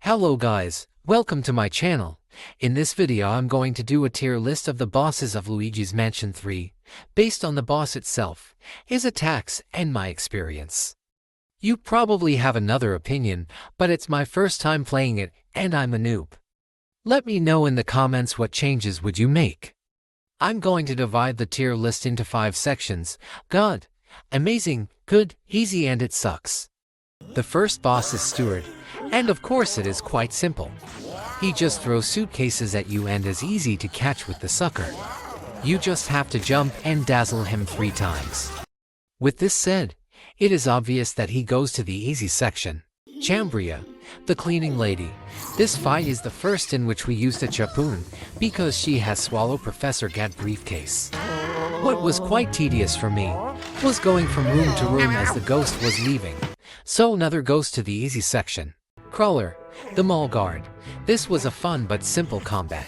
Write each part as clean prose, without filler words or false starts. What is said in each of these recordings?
Hello guys, welcome to my channel. In this video I'm going to do a tier list of the bosses of Luigi's Mansion 3, based on the boss itself, his attacks, and my experience. You probably have another opinion, but it's my first time playing it, and I'm a noob. Let me know in the comments what changes would you make. I'm going to divide the tier list into 5 sections: God, Amazing, Good, Easy, and It Sucks. The first boss is Steward, and of course it is quite simple. He just throws suitcases at you and is easy to catch with the sucker. You just have to jump and dazzle him 3 times. With this said, it is obvious that he goes to the easy section. Chambria, the cleaning lady. This fight is the first in which we used a Chapoon, because she has swallowed Professor Gat briefcase. What was quite tedious for me was going from room to room as the ghost was leaving. So another goes to the easy section. Crawler, the mall guard. This was a fun but simple combat.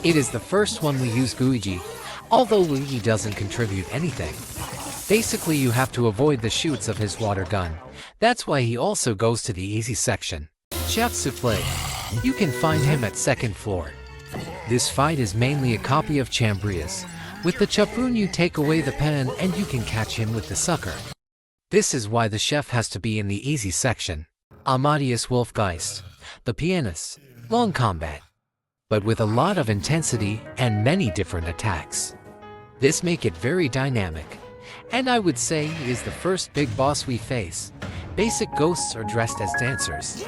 It is the first one we used Luigi, although Luigi doesn't contribute anything. Basically you have to avoid the shoots of his water gun. That's why he also goes to the easy section. Chef Soufflé. You can find him at 2nd floor. This fight is mainly a copy of Chambria's. With the Chapoon you take away the pen and you can catch him with the sucker. This is why the chef has to be in the easy section. Amadeus Wolfgeist, the pianist. Long combat, but with a lot of intensity and many different attacks. This make it very dynamic, and I would say he is the first big boss we face. Basic ghosts are dressed as dancers.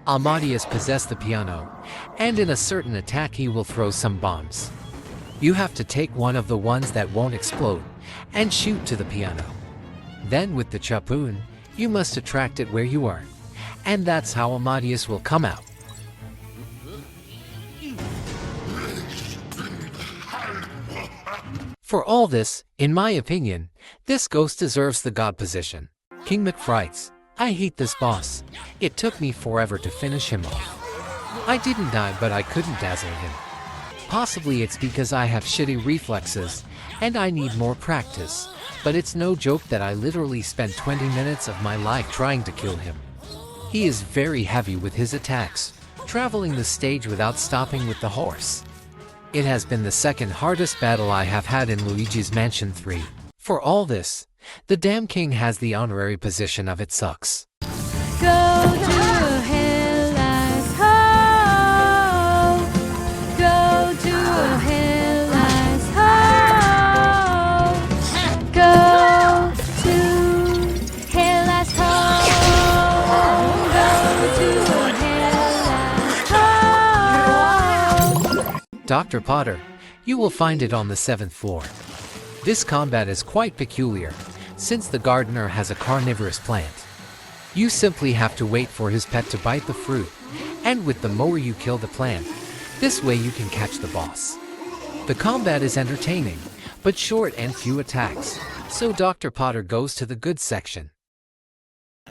Amadeus possesses the piano, and in a certain attack he will throw some bombs. You have to take one of the ones that won't explode and shoot to the piano. Then with the Chapoon, you must attract it where you are, and that's how Amadeus will come out. For all this, in my opinion, this ghost deserves the god position. King McFrights. I hate this boss. It took me forever to finish him off. I didn't die, but I couldn't dazzle him. Possibly it's because I have shitty reflexes, and I need more practice, but it's no joke that I literally spent 20 minutes of my life trying to kill him. He is very heavy with his attacks, traveling the stage without stopping with the horse. It has been the second hardest battle I have had in Luigi's Mansion 3. For all this, the damn king has the honorary position of It Sucks. Go to hell as home. Go to hell as home. Go to hell as home. Go to hell as home. Dr. Potter. You will find it on the 7th floor. This combat is quite peculiar, since the gardener has a carnivorous plant. You simply have to wait for his pet to bite the fruit, and with the mower you kill the plant. This way you can catch the boss. The combat is entertaining, but short and few attacks, so Dr. Potter goes to the good section.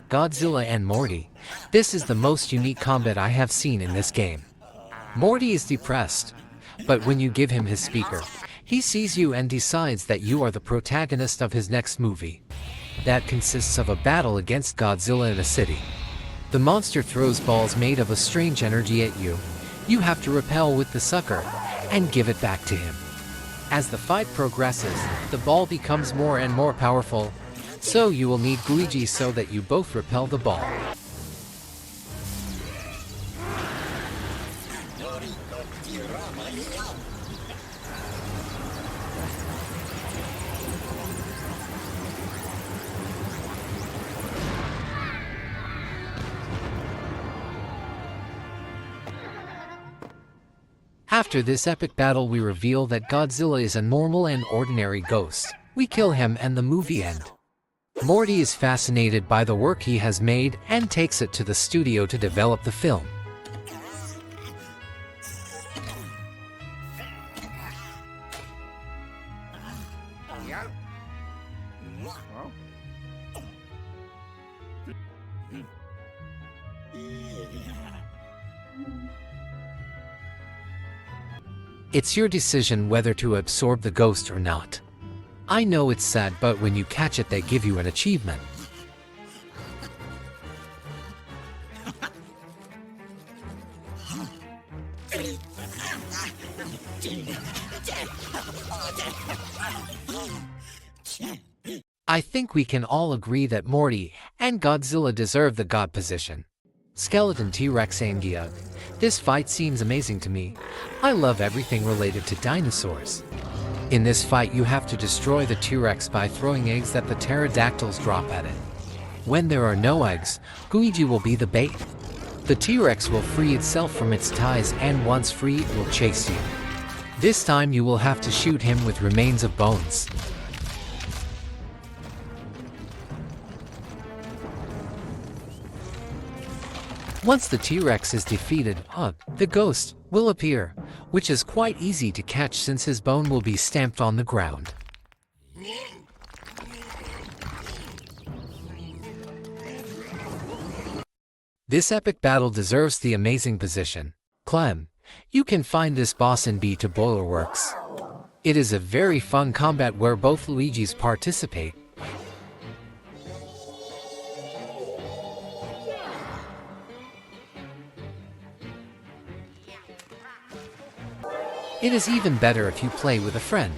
Godzilla and Morty. This is the most unique combat I have seen in this game. Morty is depressed, but when you give him his speaker, he sees you and decides that you are the protagonist of his next movie. That consists of a battle against Godzilla in a city. The monster throws balls made of a strange energy at you. You have to repel with the sucker and give it back to him. As the fight progresses, the ball becomes more and more powerful, so you will need Luigi so that you both repel the ball. After this epic battle we reveal that Godzilla is a normal and ordinary ghost. We kill him and the movie ends. Morty is fascinated by the work he has made and takes it to the studio to develop the film. It's your decision whether to absorb the ghost or not. I know it's sad, but when you catch it they give you an achievement. I think we can all agree that Morty and Godzilla deserve the God position. Skeleton T-Rex Angia. This fight seems amazing to me. I love everything related to dinosaurs. In this fight you have to destroy the T-Rex by throwing eggs that the pterodactyls drop at it. When there are no eggs, Luigi will be the bait. The T-Rex will free itself from its ties and once free it will chase you. This time you will have to shoot him with remains of bones. Once the T-Rex is defeated, the ghost will appear, which is quite easy to catch since his bone will be stamped on the ground. This epic battle deserves the amazing position. Clem, you can find this boss in B2 Boilerworks. It is a very fun combat where both Luigis participate. It is even better if you play with a friend.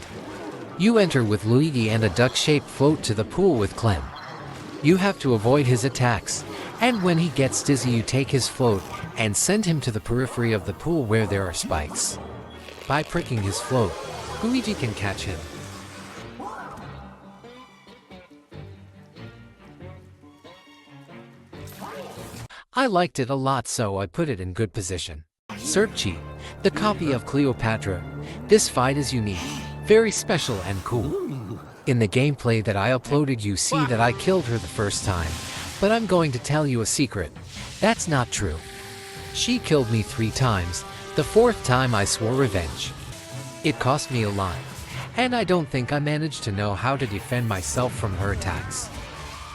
You enter with Luigi and a duck-shaped float to the pool with Clem. You have to avoid his attacks, and when he gets dizzy you take his float and send him to the periphery of the pool where there are spikes. By pricking his float, Luigi can catch him. I liked it a lot, so I put it in good position. Serpchi, the copy of Cleopatra. This fight is unique, very special and cool. In the gameplay that I uploaded you see that I killed her the first time, but I'm going to tell you a secret. That's not true. She killed me 3 times, the 4th time I swore revenge. It cost me a lot, and I don't think I managed to know how to defend myself from her attacks.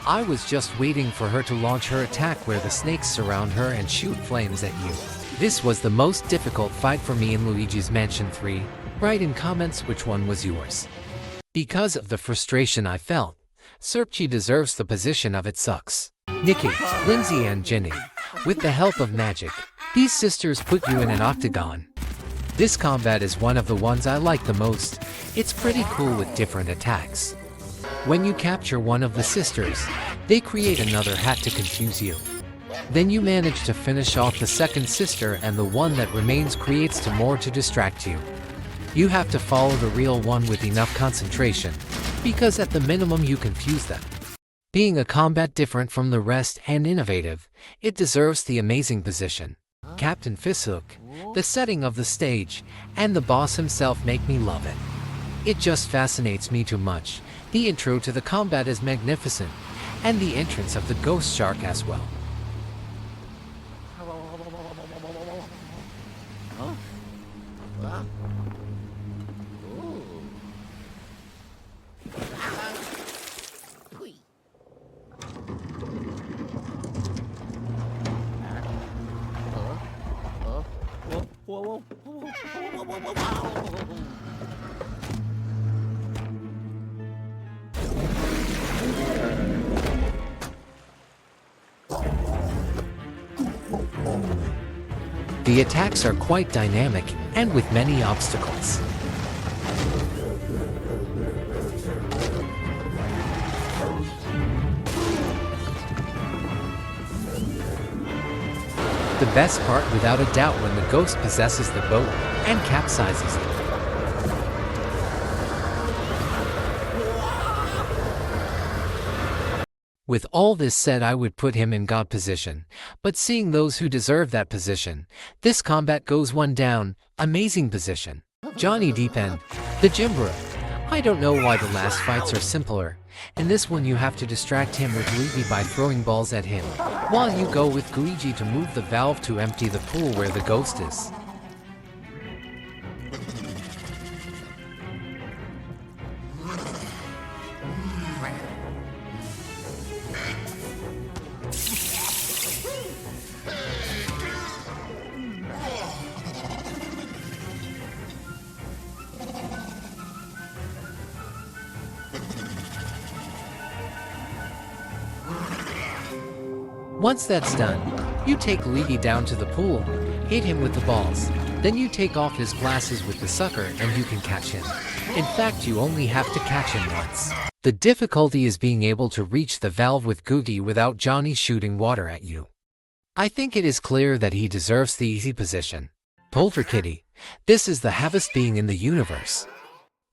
I was just waiting for her to launch her attack where the snakes surround her and shoot flames at you. This was the most difficult fight for me in Luigi's Mansion 3. Write in comments which one was yours. Because of the frustration I felt, Serpchi deserves the position of it sucks. Nikki, Lindsay and Jenny. With the help of magic, these sisters put you in an octagon. This combat is one of the ones I like the most. It's pretty cool with different attacks. When you capture one of the sisters, they create another hat to confuse you. Then you manage to finish off the second sister and the one that remains creates more to distract you. You have to follow the real one with enough concentration, because at the minimum you confuse them. Being a combat different from the rest and innovative, it deserves the amazing position. Captain Fishhook, the setting of the stage, and the boss himself make me love it. It just fascinates me too much. The intro to the combat is magnificent, and the entrance of the ghost shark as well. The attacks are quite dynamic and with many obstacles. The best part without a doubt when the ghost possesses the boat and capsizes it. With all this said, I would put him in God position, but seeing those who deserve that position, this combat goes one down, amazing position. Johnny Deepend, the Jimbra. I don't know why the last fights are simpler. In this one you have to distract him with Luigi by throwing balls at him, while you go with Luigi to move the valve to empty the pool where the ghost is. Once that's done, you take Luigi down to the pool, hit him with the balls, Then you take off his glasses with the sucker and you can catch him. In fact, you only have to catch him once. The difficulty is being able to reach the valve with Googie without Johnny shooting water at you. I think it is clear that he deserves the easy position. Polterkitty, this is the heaviest being in the universe.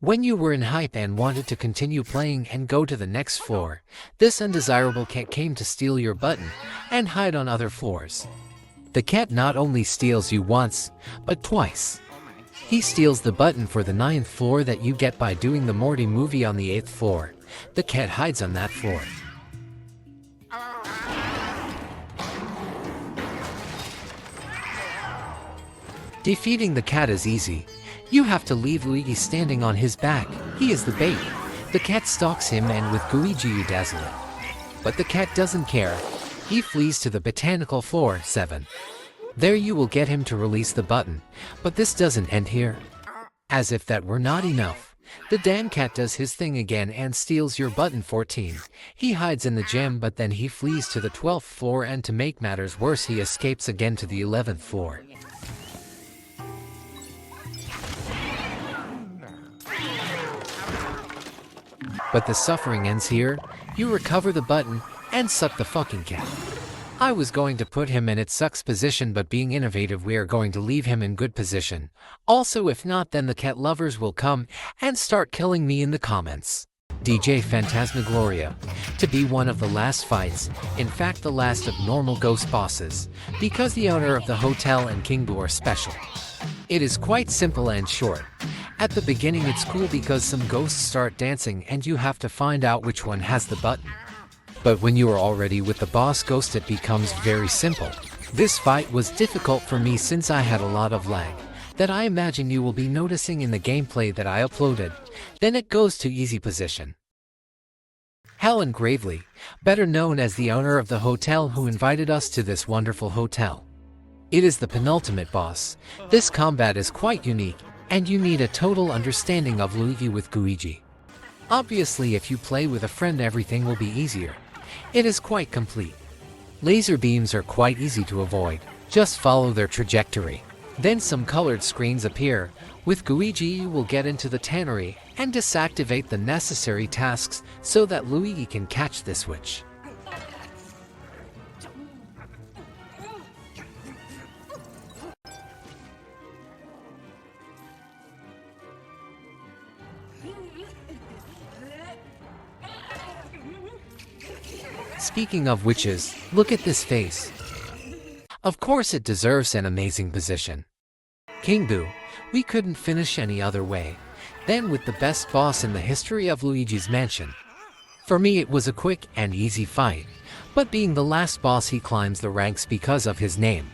When you were in hype and wanted to continue playing and go to the next floor, this undesirable cat came to steal your button and hide on other floors. The cat not only steals you once, but twice. He steals the button for the 9th floor that you get by doing the Morty movie on the 8th floor. The cat hides on that floor. Defeating the cat is easy. You have to leave Luigi standing on his back. He is the bait. The cat stalks him and with Luigi you dazzle it. But the cat doesn't care. He flees to the botanical floor 7. There you will get him to release the button, but this doesn't end here. As if that were not enough, the damn cat does his thing again and steals your button 14. He hides in the gym but then he flees to the 12th floor and to make matters worse he escapes again to the 11th floor. But the suffering ends here. You recover the button and suck the fucking cat. I was going to put him in its sucks position, but being innovative we are going to leave him in good position. Also, if not, then the cat lovers will come and start killing me in the comments. DJ Phantasmagoria, to be one of the last fights, in fact the last of normal ghost bosses, because the owner of the hotel and King Boo are special. It is quite simple and short. At the beginning it's cool because some ghosts start dancing and you have to find out which one has the button. But when you are already with the boss ghost it becomes very simple. This fight was difficult for me since I had a lot of lag, that I imagine you will be noticing in the gameplay that I uploaded. Then it goes to easy position. Helen Gravely, better known as the owner of the hotel who invited us to this wonderful hotel. It is the penultimate boss. This combat is quite unique, and you need a total understanding of Luigi with Luigi. Obviously if you play with a friend everything will be easier. It is quite complete. Laser beams are quite easy to avoid. Just follow their trajectory. Then some colored screens appear. With Luigi you will get into the tannery and disactivate the necessary tasks so that Luigi can catch this witch. Speaking of witches, look at this face. Of course it deserves an amazing position. King Boo, we couldn't finish any other way than with the best boss in the history of Luigi's Mansion. For me it was a quick and easy fight, but being the last boss he climbs the ranks because of his name.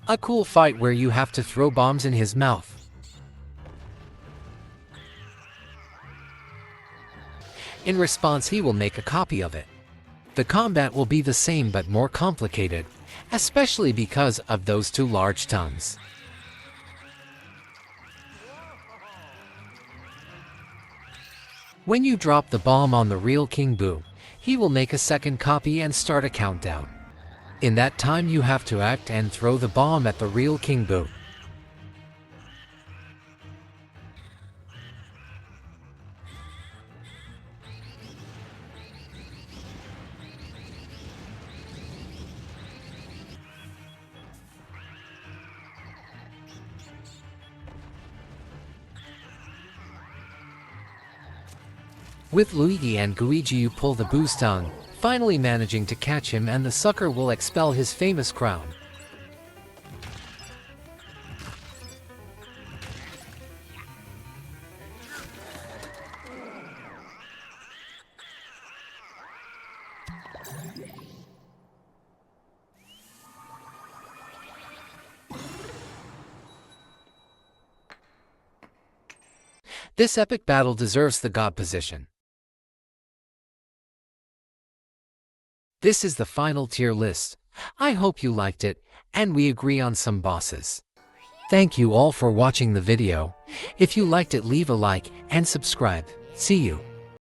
A cool fight where you have to throw bombs in his mouth. In response he will make a copy of it. The combat will be the same but more complicated, especially because of those two large tongues. When you drop the bomb on the real King Boo, he will make a second copy and start a countdown. In that time you have to act and throw the bomb at the real King Boo. With Luigi and Luigi you pull the Boo's tongue, finally managing to catch him, and the sucker will expel his famous crown. This epic battle deserves the God position. This is the final tier list. I hope you liked it, and we agree on some bosses. Thank you all for watching the video. If you liked it, leave a like and subscribe. See you.